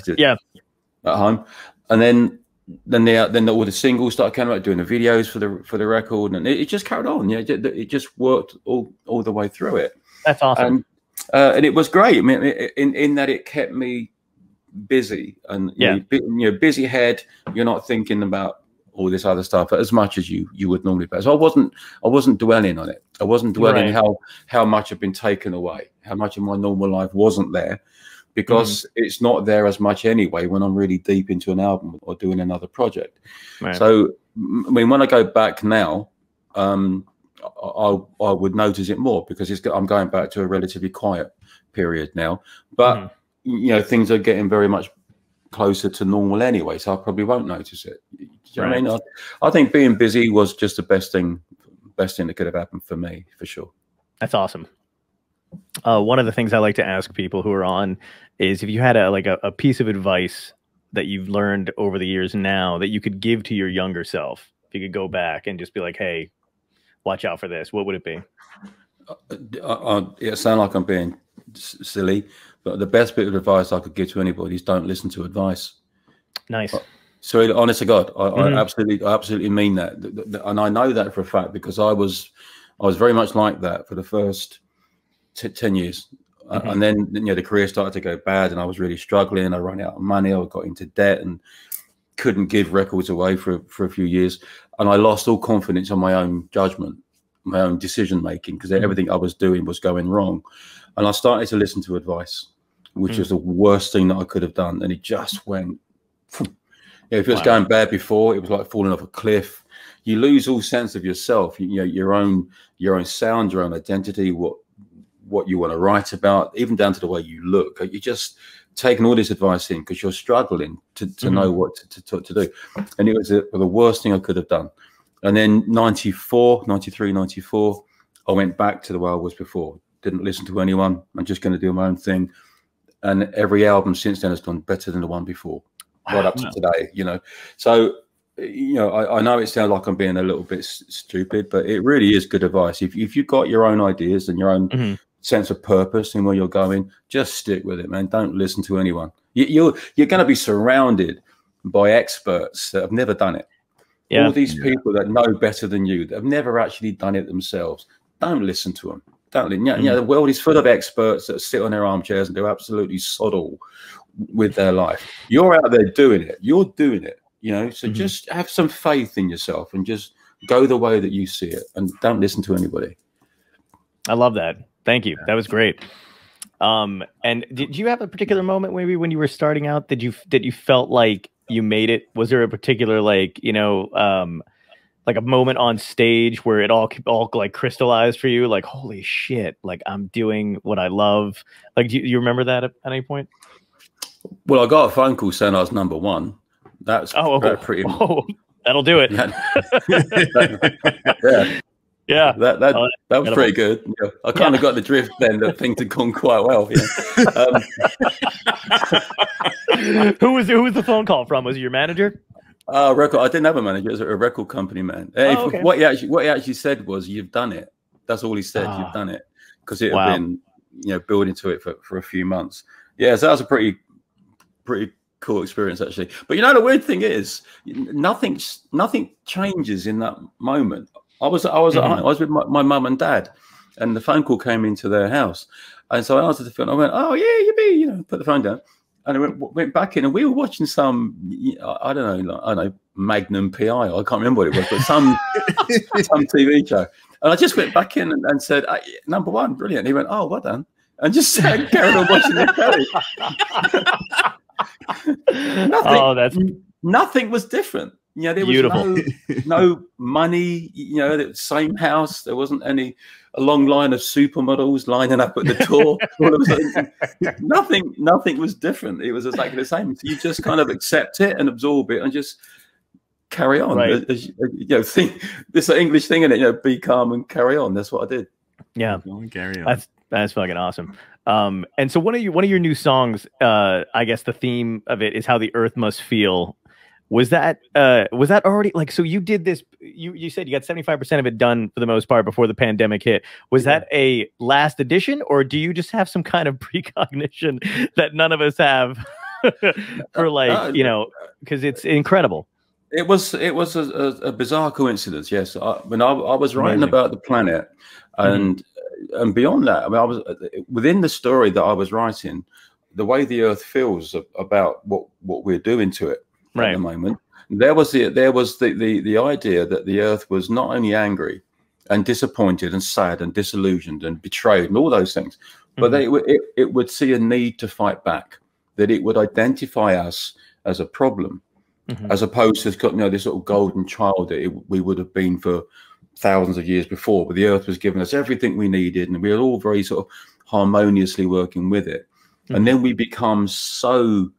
at home, and then all the singles started coming out, doing the videos for the record, and it just carried on. It just worked all the way through it. That's awesome. And it was great. I mean, in that it kept me busy, and you know, busy head. You're not thinking about all this other stuff as much as you would normally be. So I wasn't dwelling on it. I wasn't dwelling how much had been taken away, how much of my normal life wasn't there. Because it's not there as much anyway when I'm really deep into an album or doing another project. So, I mean, when I go back now, I would notice it more because I'm going back to a relatively quiet period now. But, you know, things are getting very much closer to normal anyway, so I probably won't notice it. Do you know what I mean? I think being busy was just the best thing that could have happened for me, for sure. That's awesome. One of the things I like to ask people who are on is if you had a piece of advice that you've learned over the years now that you could give to your younger self, if you could go back and just be like, hey, watch out for this, what would it be? It sounds like I'm being silly, but the best bit of advice I could give to anybody is don't listen to advice. Nice. So honest to God, I absolutely mean that. And I know that for a fact because I was very much like that for the first 10 years. And then, you know, the career started to go bad and I was really struggling. I ran out of money. I got into debt and couldn't give records away for a few years. And I lost all confidence on my own judgment, my own decision making, because everything I was doing was going wrong. And I started to listen to advice, which was the worst thing that I could have done. And it just went, If it was going bad before, it was like falling off a cliff. You lose all sense of yourself. Your own sound, your own identity, what you want to write about, even down to the way you look. You're just taking all this advice in because you're struggling to know what to do. And it was the worst thing I could have done. And then 94, 93, 94, I went back to the way I was before. Didn't listen to anyone. I'm just going to do my own thing. And every album since then has done better than the one before, right up to today, So, I know it sounds like I'm being a little bit stupid, but it really is good advice. If you've got your own ideas and your own sense of purpose in where you're going, just stick with it, man. Don't listen to anyone. You're going to be surrounded by experts that have never done it. Yeah. All these people that know better than you, that have never actually done it themselves. Don't listen to them. Don't. The world is full of experts that sit on their armchairs and do absolutely sod all with their life. You're out there doing it. You're doing it. So just have some faith in yourself and just go the way that you see it, and don't listen to anybody. I love that. Thank you. That was great. And did you have a particular moment maybe when you were starting out that you felt like you made it? Was there a particular like a moment on stage where it all like crystallized for you? Like, holy shit! Like, I'm doing what I love. Like, do you remember that at any point? Well, I got a phone call saying I was #1. That's pretty. Oh, that'll do it. Yeah, that was pretty good. I kind of got the drift then that things had gone quite well. Who was the phone call from? Was it your manager? Record. I didn't have a manager. It was a record company man. Okay. What he actually said was, "You've done it." That's all he said. You've done it, because it had been building to it for a few months. Yeah, so that was a pretty cool experience actually. But the weird thing is, nothing changes in that moment. I was with my mum and dad, and the phone call came into their house, and so I answered the phone. I went, "Oh yeah, you be," put the phone down, and I went back in, and we were watching some, I don't know, Magnum PI. I can't remember what it was, but some TV show. And I just went back in and said, "#1, brilliant." He went, "Oh, well done," and just carried on watching the telly. Nothing was different. There was no money. The same house. There wasn't a long line of supermodels lining up at the door. Nothing was different. It was exactly the same. So you just kind of accept it and absorb it and just carry on. Right. Think this English thing in it. Be calm and carry on. That's what I did. Yeah, carry on. That's fucking awesome. And so one of your new songs, I guess the theme of it is how the earth must feel. Was that already like, so you did this, you said you got 75% of it done for the most part before the pandemic hit. Was that a last edition, or do you just have some kind of precognition that none of us have for like, because it's incredible. It was a bizarre coincidence. Yes. When I was writing about the planet and beyond that, I mean, I was within the story that I was writing, the way the earth feels about what we're doing to it. At the moment, there was the idea that the earth was not only angry and disappointed and sad and disillusioned and betrayed and all those things, but that it would see a need to fight back, that it would identify us as a problem, as opposed to this sort of golden child that we would have been for thousands of years before, where the earth was giving us everything we needed and we were all very sort of harmoniously working with it. And then we become so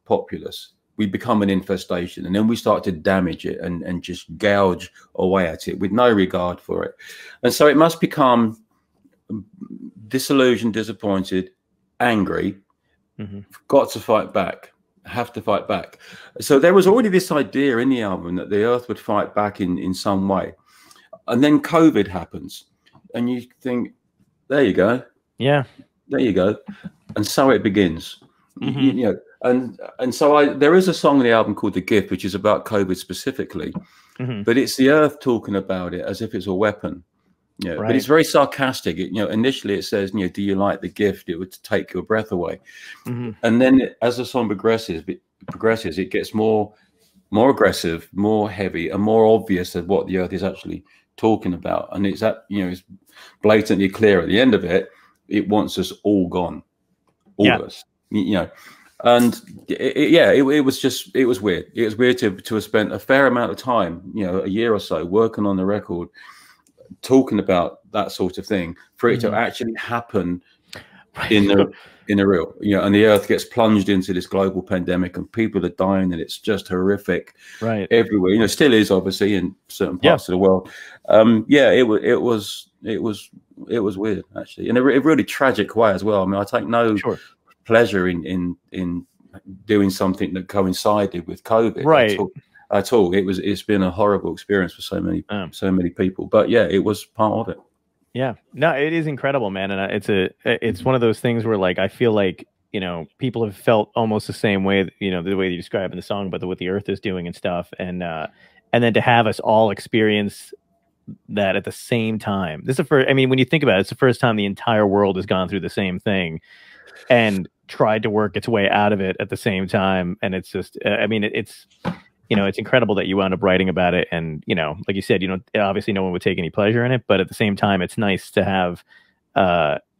populous. We become an infestation, and then we start to damage it and just gouge away at it with no regard for it. And so it must become disillusioned, disappointed, angry, got to fight back, have to fight back. So there was already this idea in the album that the earth would fight back in some way. And then COVID happens, and you think, there you go. Yeah. There you go. And so it begins. And so there is a song in the album called The Gift, which is about COVID specifically, but it's the earth talking about it as if it's a weapon. But it's very sarcastic. Initially it says, do you like the gift? It would take your breath away. And then as the song progresses, it gets more aggressive, more heavy, and more obvious of what the earth is actually talking about. And it's it's blatantly clear at the end of it. It wants us all gone, all of us. And it was weird. It was weird to have spent a fair amount of time, a year or so, working on the record, talking about that sort of thing, for it to actually happen in the real, and the earth gets plunged into this global pandemic and people are dying and it's just horrific everywhere. Still is, obviously, in certain parts of the world. It was weird, actually, in a really tragic way as well. I mean, I take no pleasure in doing something that coincided with COVID at all. It's been a horrible experience for so many people, but it was part of it. Yeah, no, it is incredible, man. And it's one of those things where, like, I feel like, people have felt almost the same way, the way you describe in the song, but what the earth is doing and stuff. And then to have us all experience that at the same time. This is when you think about it, it's the first time the entire world has gone through the same thing and tried to work its way out of it at the same time. And it's just, it's incredible that you wound up writing about it. And, like you said, obviously no one would take any pleasure in it, but at the same time, it's nice to have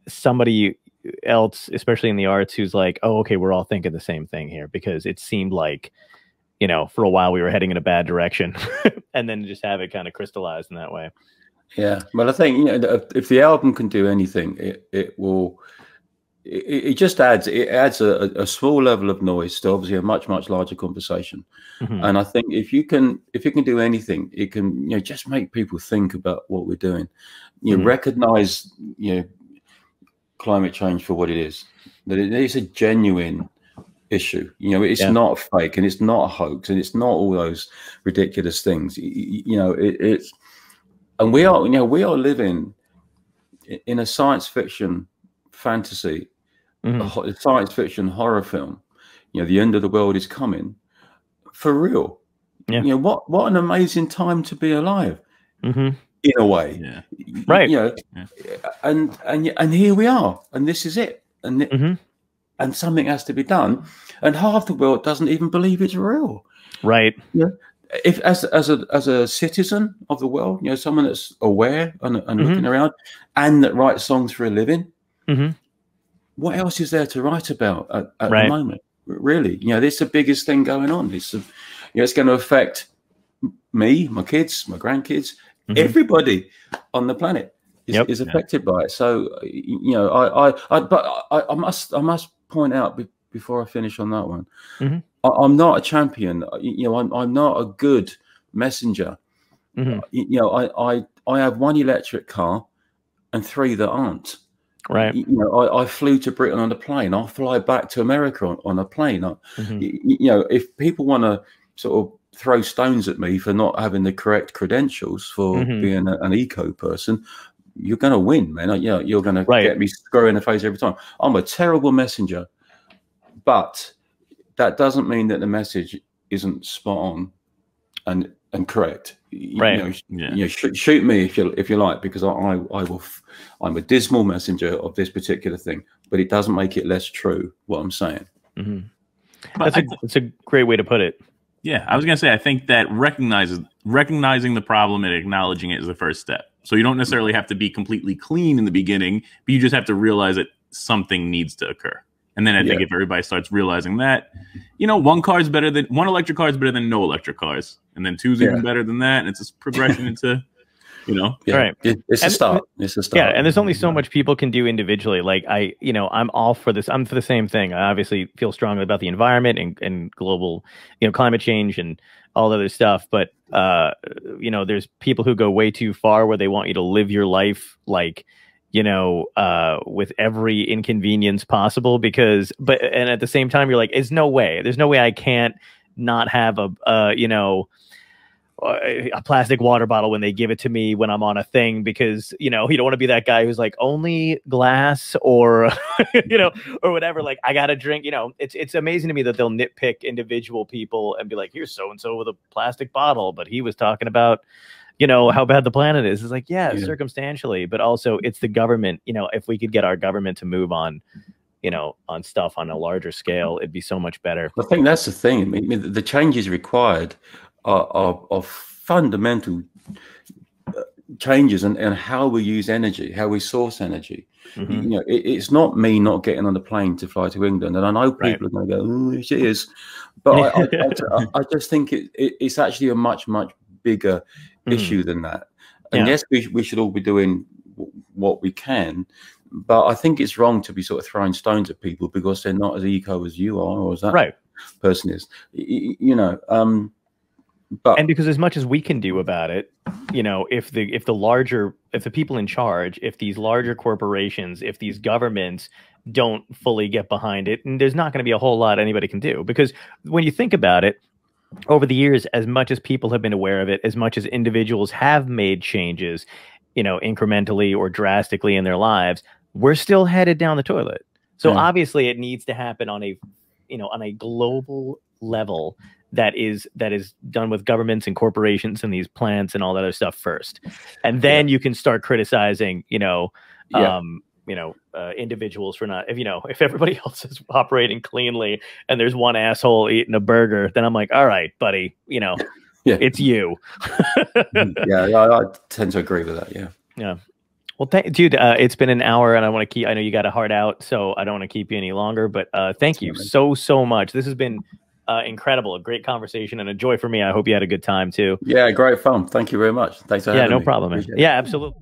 somebody else, especially in the arts, who's like, oh, okay, we're all thinking the same thing here, because it seemed like, for a while we were heading in a bad direction and then just have it kind of crystallized in that way. Yeah. Well, I think, if the album can do anything, it just adds a small level of noise to obviously a much larger conversation. And I think if it can do anything, it can just make people think about what we're doing. Recognize climate change for what it is, that it is a genuine issue. It's not fake, and it's not a hoax, and it's not all those ridiculous things. It's, and we are living in a science fiction fantasy, a science fiction horror film. The end of the world is coming for real. What an amazing time to be alive, in a way. And here we are, and this is it, and something has to be done, and half the world doesn't even believe it's real. If as a citizen of the world, someone that's aware and looking around, and that writes songs for a living, what else is there to write about at the moment? Really, this is the biggest thing going on. It's it's going to affect me, my kids, my grandkids, everybody on the planet is affected by it. So I must point out before I finish on that one, I'm not a champion. I'm not a good messenger. I have one electric car and 3 that aren't. I flew to Britain on a plane. I'll fly back to America on a plane. If people want to sort of throw stones at me for not having the correct credentials for being an eco person, you're going to win, man. You're going to get me square in the face every time. I'm a terrible messenger, but that doesn't mean that the message isn't spot on and correct. Shoot me if you like, because I'm a dismal messenger of this particular thing, but it doesn't make it less true what I'm saying. That's a great way to put it. Yeah, I was gonna say, I think that recognizing the problem and acknowledging it is the first step. So you don't necessarily have to be completely clean in the beginning, but you just have to realize that something needs to occur. And then I think if everybody starts realizing that, one electric car is better than no electric cars, and then 2's even better than that, and it's a progression into, it's a start. It's a start. Yeah, and there's only so much people can do individually. Like I'm all for this. I'm for the same thing. I obviously feel strongly about the environment and global, climate change and all other stuff. But there's people who go way too far, where they want you to live your life like, with every inconvenience possible, and at the same time, you're like, there's no way I can't not have a plastic water bottle when they give it to me when I'm on a thing, because, you don't want to be that guy who's like, only glass or, or whatever. Like, I got to drink, it's amazing to me that they'll nitpick individual people and be like, here's so-and-so with a plastic bottle, but he was talking about, how bad the planet is. It's like, circumstantially, but also it's the government. If we could get our government to move on, on stuff on a larger scale, it'd be so much better. I think that's the thing. I mean, the changes required are fundamental changes and how we use energy, how we source energy. Mm-hmm. You know, it's not me not getting on the plane to fly to England, and I know people are going to go, "Oh, it is," but I just think it's actually a much bigger issue than that. And yes, we should all be doing what we can, but I think it's wrong to be sort of throwing stones at people because they're not as eco as you are or as that person is. You know, and because as much as we can do about it, you know, if the people in charge, if these larger corporations, if these governments don't fully get behind it, and there's not going to be a whole lot anybody can do. Because when you think about it, over the years, as much as people have been aware of it, as much as individuals have made changes, you know, incrementally or drastically in their lives, we're still headed down the toilet. So obviously it needs to happen on a, you know, on a global level that is done with governments and corporations and these plants and all that other stuff first. And then you can start criticizing, you know, individuals for not, if everybody else is operating cleanly and there's one asshole eating a burger, then I'm like, all right, buddy, you know, it's you. I tend to agree with that. Yeah. Well, dude, it's been an hour and I know you got a heart out, so I don't want to keep you any longer, but thank you so much. This has been incredible, a great conversation and a joy for me. I hope you had a good time too. Yeah, great fun. Thank you very much. Thanks for having me. Yeah, no problem, man. Yeah, absolutely.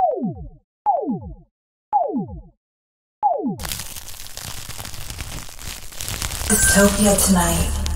Dystopia tonight.